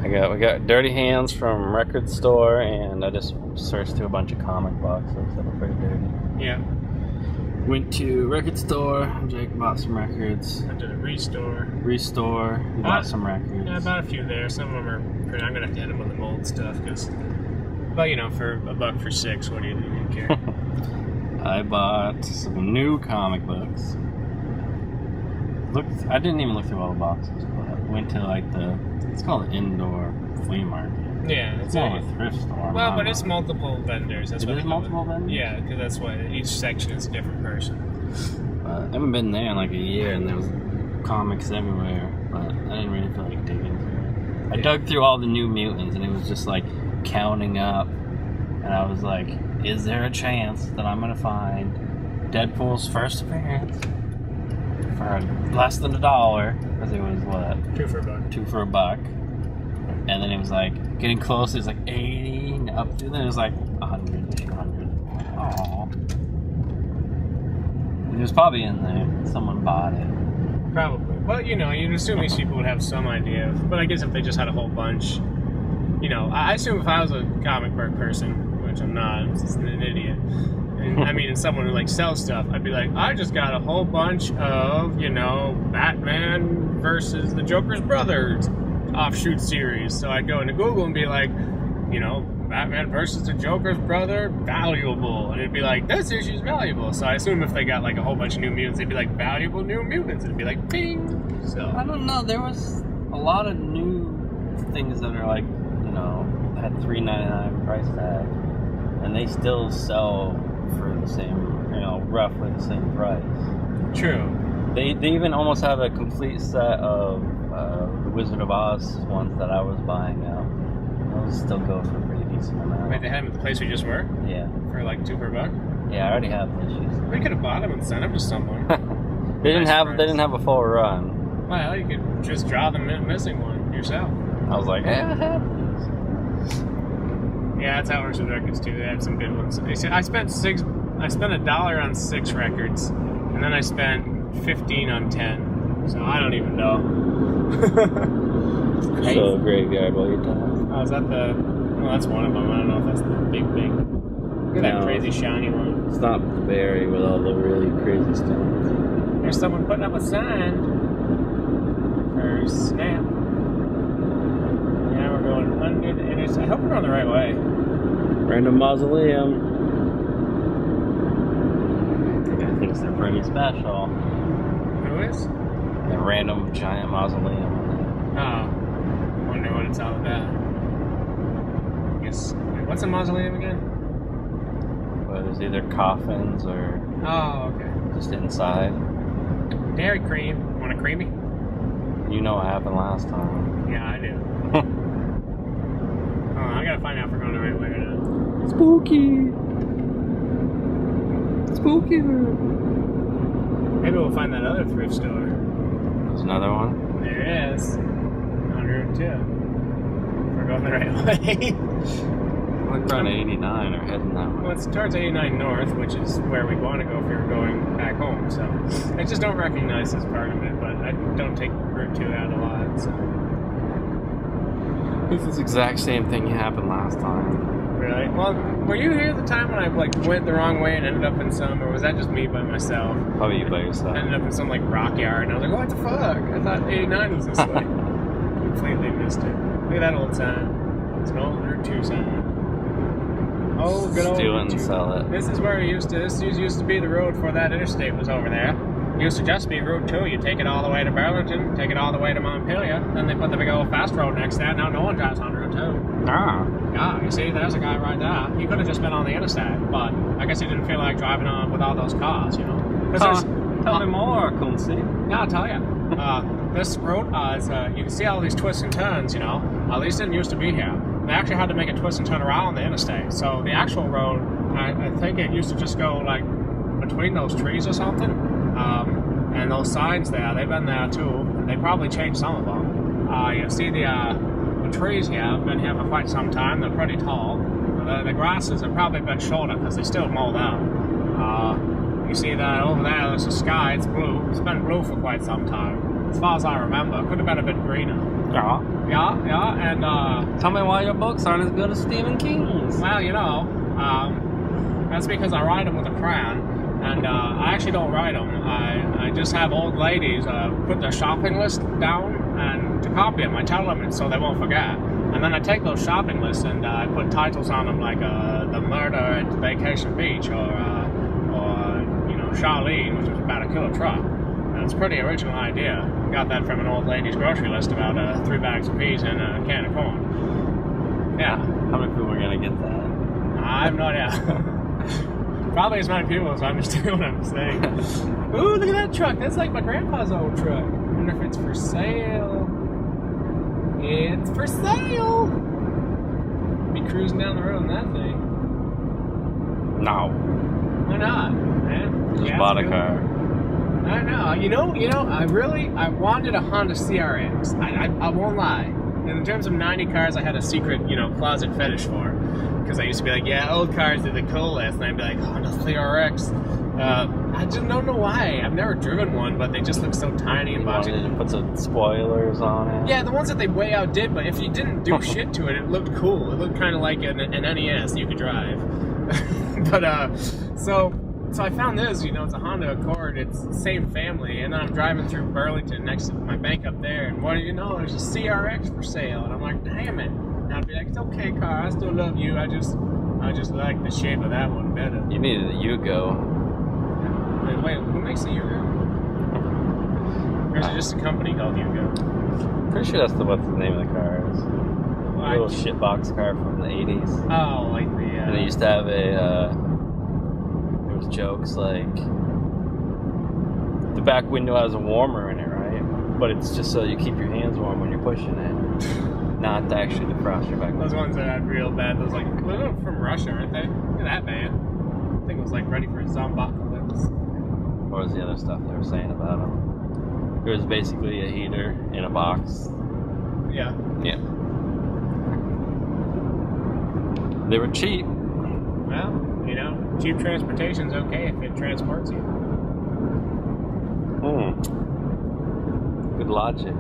We got Dirty Hands from Record Store, and I just searched through a bunch of comic boxes that were pretty dirty. Yeah. Went to Record Store, Jake bought some records. Went to the Restore. Bought some records. Yeah, I bought a few there. Some of them are pretty. I'm gonna have to hit them with the mold stuff, because, but you know, for $1 for 6, what do you care? I bought some new comic books. I didn't even look through all the boxes, but went to like it's called an indoor flea market. Yeah, it's more of a thrift store. Well, but it's multiple vendors. That's what it is multiple vendors? Yeah, because that's why each section is a different person. I haven't been there in like a year, and there was comics everywhere, but I didn't really feel like digging through it. I dug through all the New Mutants, and it was just like counting up, and I was like, is there a chance that I'm gonna find Deadpool's first appearance for less than $1? Because it was what? 2 for $1. 2 for $1. And then it was like getting close. It was like 80, and up to then it was like 100, 200. Aww. It was probably in there. Someone bought it. Probably. Well, you know, you'd assume these people would have some idea. But I guess if they just had a whole bunch, you know, I assume if I was a comic book person, which I'm not, I'm just an idiot. And I mean, someone who like sells stuff, I'd be like, I just got a whole bunch of, you know, Batman versus the Joker's brothers offshoot series. So I'd go into Google and be like, you know, Batman versus the Joker's brother, valuable. And it'd be like, this issue's valuable. So I assume if they got like a whole bunch of New Mutants, they'd be like, valuable New Mutants. It'd be like, bing. So I don't know. There was a lot of new things that are like, you know, had $3.99 price tag, and they still sell for the same, you know, roughly the same price. True. They even almost have a complete set of the Wizard of Oz ones that I was buying out. Those still go for a pretty decent amount. Wait, they had them at the place we just were? Yeah. For like 2 for $1? Yeah, I already have the issues. We could have bought them and sent them to someone. They didn't have a full run. Well, you could just draw the missing one yourself. I was like, hey, I have these. Yeah, that's how it works with records too. They had some good ones. I spent $1 on 6 records, and then I spent 15 on 10. So I don't even know. So graveyard while you're talking. Oh, is that well, that's one of them. I don't know if that's the big. Look at that crazy shiny one. It's not the berry with all the really crazy stones. There's someone putting up a sign for Snap. Yeah, we're going under the interstate. I hope we're on the right way. Random mausoleum. I think they're pretty special. Who is? A random giant mausoleum. Oh. Wonder what it's all about. I guess. Wait, what's a mausoleum again? Well, there's either coffins or. Oh, okay. Just inside. Dairy cream. Want a creamy? You know what happened last time. Yeah, I do. Oh, I gotta find out if we're going the right way or not. Spooky. Spooky. Maybe we'll find that other thrift store. There's another one. There is. On Route 2. We're going the right way. We're on 89 or heading that way. Well, it's towards 89 North, which is where we want to go if you're going back home. So I just don't recognize this part of it, but I don't take Route 2 out a lot. So. This is the exact same thing happened last time. Really? Well, were you here the time when I went the wrong way and ended up in some, or was that just me by myself? Probably you by yourself. I ended up in some rock yard, and I was like, what the fuck? I thought 89 was this way. Completely missed it. Look at that old sign. It's an old Route 2 sign. Oh, good old Steal it Route 2. and sell it. This is where this used to be the road before that interstate was over there. It used to just be Route 2. You take it all the way to Burlington, take it all the way to Montpelier, then they put the big old fast road next to that. Now no one drives on Route 2. Ah. Yeah, you see, there's a guy right there. He could have just been on the interstate, but I guess he didn't feel like driving on with all those cars, you know. Tell me more, Kunzi. Yeah, I'll tell you. This road you can see all these twists and turns, you know. These didn't used to be here. They actually had to make a twist and turn around the interstate. So the actual road, I think it used to just go between those trees or something. And those signs there, they've been there too. They probably changed some of them. You see the trees here have been here for quite some time. They're pretty tall. The grasses have probably been shorter because they still mow down. You see that over there, there's the sky, it's blue. It's been blue for quite some time. As far as I remember, it could have been a bit greener. Yeah. Yeah, And Tell me why your books aren't as good as Stephen King's. well, that's because I write them with a crayon. And I actually don't write them. I just have old ladies put their shopping list down and to copy them. I tell them so they won't forget. And then I take those shopping lists and I put titles on them like The Murder at Vacation Beach or Charlene, which was about a killer truck. And it's a pretty original idea. Got that from an old lady's grocery list about 3 bags of peas and a can of corn. Yeah. How many people are going to get that? I have no idea. Probably as many people as understand what I'm saying. Ooh, look at that truck. That's like my grandpa's old truck. I wonder if it's for sale. It's for sale. Be cruising down the road in that thing. No. Why not, man? Just Yeah, bought a it's car. good. I know. I wanted a Honda CRX. I won't lie. In terms of 90 cars, I had a secret, closet fetish for. Because I used to be like, yeah, old cars are the coolest. And I'd be like, Honda CRX. I just don't know why. I've never driven one, but they just look so tiny and You boxy. wanted to put some spoilers on it. Yeah, the ones that they way outdid, but if you didn't do shit to it, it looked cool. It looked kind of like an NES you could drive. But, so I found this, it's a Honda Accord. It's the same family. And then I'm driving through Burlington next to my bank up there. And what do you know? There's a CRX for sale. And I'm like, damn it. And I'd be like, it's okay, car. I still love you. I just like the shape of that one better. You needed a Yugo. Wait, who makes the Yugo? Or is it just a company called Yugo? Pretty sure that's what the name of the car is. A little shitbox car from the 80s. Oh, like the... And they used to have there was jokes like, the back window has a warmer in it, right? But it's just so you keep your hands warm when you're pushing it. Not to actually defrost your back window. Those ones that had real bad, those like, they're from Russia, aren't they? Look at that van. I think it was like ready for a zombocalypse. What was the other stuff they were saying about them? It was basically a heater in a box. Yeah. Yeah. They were cheap. Well, cheap transportation's okay if it transports you. Good logic.